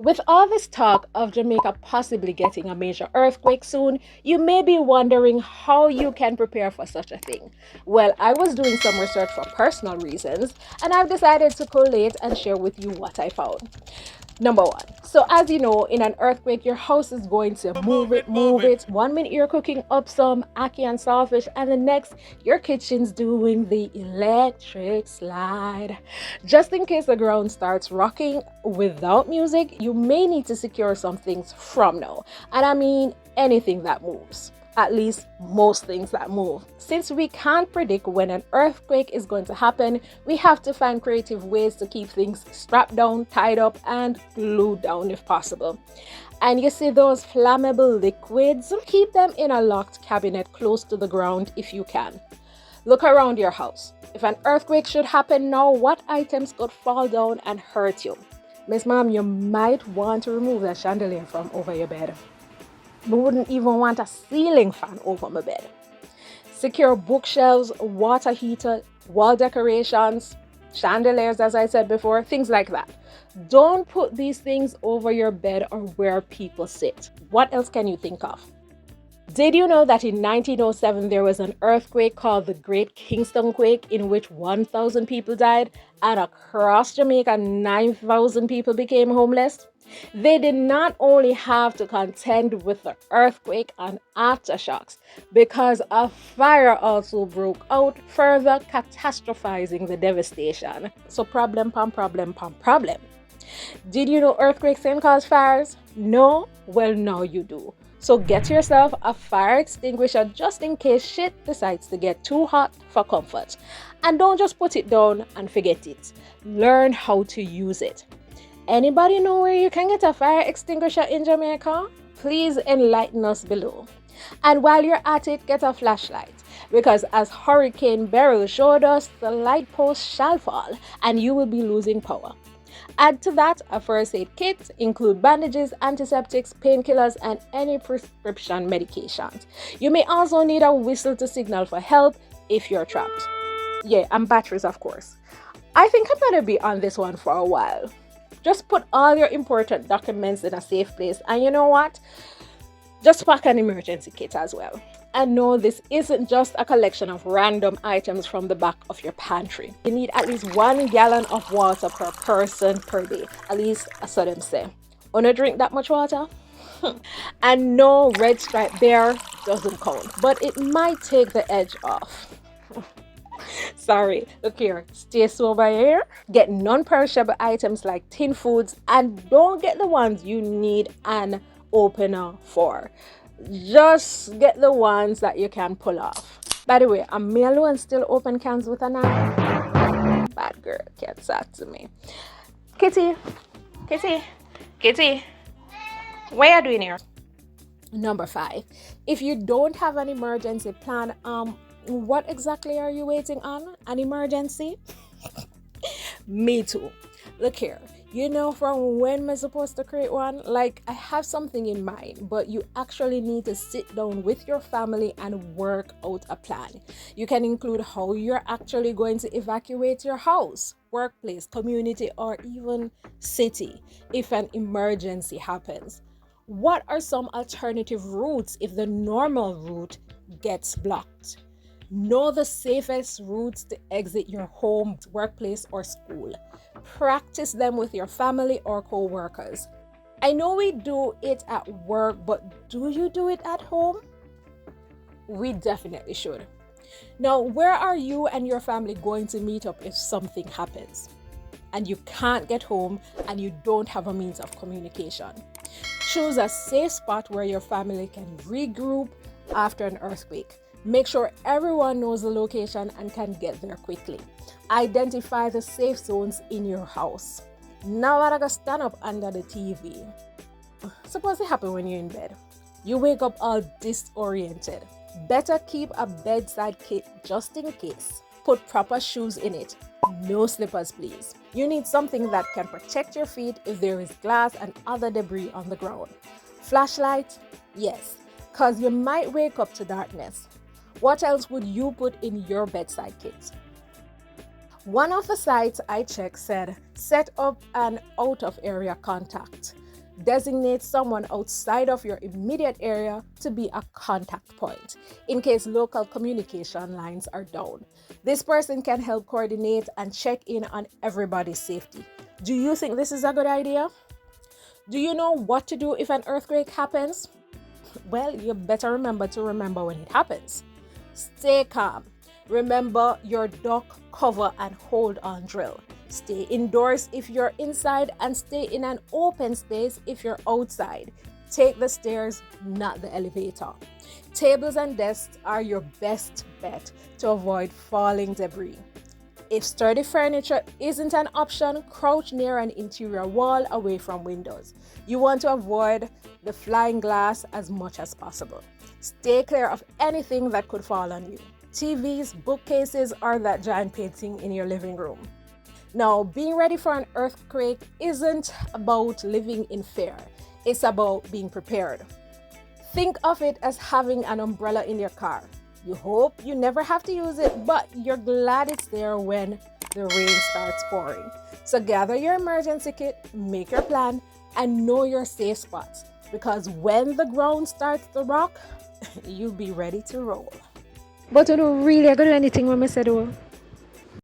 With all this talk of Jamaica possibly getting a major earthquake soon, you may be wondering how you can prepare for such a thing. Well, I was doing some research for personal reasons, and I've decided to collate and share with you what I found. Number one. So, as you know, in an earthquake, your house is going to move it. 1 minute you're cooking up some ackee and saltfish, and the next, your kitchen's doing the electric slide. Just in case the ground starts rocking without music, you may need to secure some things from now. And I mean anything that moves. At least most things that move. Since we can't predict when an earthquake is going to happen, we have to find creative ways to keep things strapped down, tied up, and glued down if possible. And you see those flammable liquids? Keep them in a locked cabinet close to the ground if you can. Look around your house. If an earthquake should happen now, what items could fall down and hurt you? Miss Mom, you might want to remove the chandelier from over your bed. We wouldn't even want a ceiling fan over my bed. Secure bookshelves, water heater, wall decorations, chandeliers, as I said before, things like that. Don't put these things over your bed or where people sit. What else can you think of? Did you know that in 1907 there was an earthquake called the Great Kingston Quake in which 1,000 people died and across Jamaica 9,000 people became homeless? They did not only have to contend with the earthquake and aftershocks because a fire also broke out, further catastrophizing the devastation. So problem. Did you know earthquakes can cause fires? No? Well, now you do. So get yourself a fire extinguisher just in case shit decides to get too hot for comfort. And don't just put it down and forget it. Learn how to use it. Anybody know where you can get a fire extinguisher in Jamaica? Please enlighten us below. And while you're at it, get a flashlight. Because as Hurricane Beryl showed us, the light post shall fall and you will be losing power. Add to that a first aid kit, include bandages, antiseptics, painkillers, and any prescription medications. You may also need a whistle to signal for help if you're trapped. Yeah, and batteries, of course. I think I'm gonna be on this one for a while. Just put all your important documents in a safe place, and you know what? Just pack an emergency kit as well. And no, this isn't just a collection of random items from the back of your pantry. You need at least 1 gallon of water per person per day. At least, so them say. Wanna drink that much water? And no, red stripe bear doesn't count, but it might take the edge off. Sorry, look here, stay sober here. Get non-perishable items like tin foods and don't get the ones you need an opener for. Just get the ones that you can pull off. By the way, am me alone still open cans with a knife? Bad girl, can't talk to me. Kitty, what are you doing here? Number 5, if you don't have an emergency plan, what exactly are you waiting on? An emergency? Me too. Look here, you know from when am I supposed to create one? Like, I have something in mind, but you actually need to sit down with your family and work out a plan. You can include how you're actually going to evacuate your house, workplace, community, or even city if an emergency happens. What are some alternative routes if the normal route gets blocked? Know the safest routes to exit your home, workplace, or school. Practice them with your family or co-workers. I know we do it at work, but do you do it at home? We definitely should. Now, where are you and your family going to meet up if something happens and you can't get home and you don't have a means of communication? Choose a safe spot where your family can regroup after an earthquake. Make sure everyone knows the location and can get there quickly. Identify the safe zones in your house. Now I gotta stand up under the TV. Suppose it happen when you're in bed. You wake up all disoriented. Better keep a bedside kit just in case. Put proper shoes in it. No slippers, please. You need something that can protect your feet if there is glass and other debris on the ground. Flashlight? Yes, because you might wake up to darkness. What else would you put in your bedside kit? One of the sites I checked said, set up an out-of-area contact. Designate someone outside of your immediate area to be a contact point in case local communication lines are down. This person can help coordinate and check in on everybody's safety. Do you think this is a good idea? Do you know what to do if an earthquake happens? Well, you better remember when it happens. Stay calm. Remember your duck, cover, and hold on drill. Stay indoors if you're inside and stay in an open space if you're outside. Take the stairs, not the elevator. Tables and desks are your best bet to avoid falling debris. If sturdy furniture isn't an option, crouch near an interior wall away from windows. You want to avoid the flying glass as much as possible. Stay clear of anything that could fall on you. TVs, bookcases, or that giant painting in your living room. Now, being ready for an earthquake isn't about living in fear. It's about being prepared. Think of it as having an umbrella in your car. You hope you never have to use it, but you're glad it's there when the rain starts pouring. So gather your emergency kit, make your plan, and know your safe spots. Because when the ground starts to rock, you'll be ready to roll. But you don't really do anything when I said,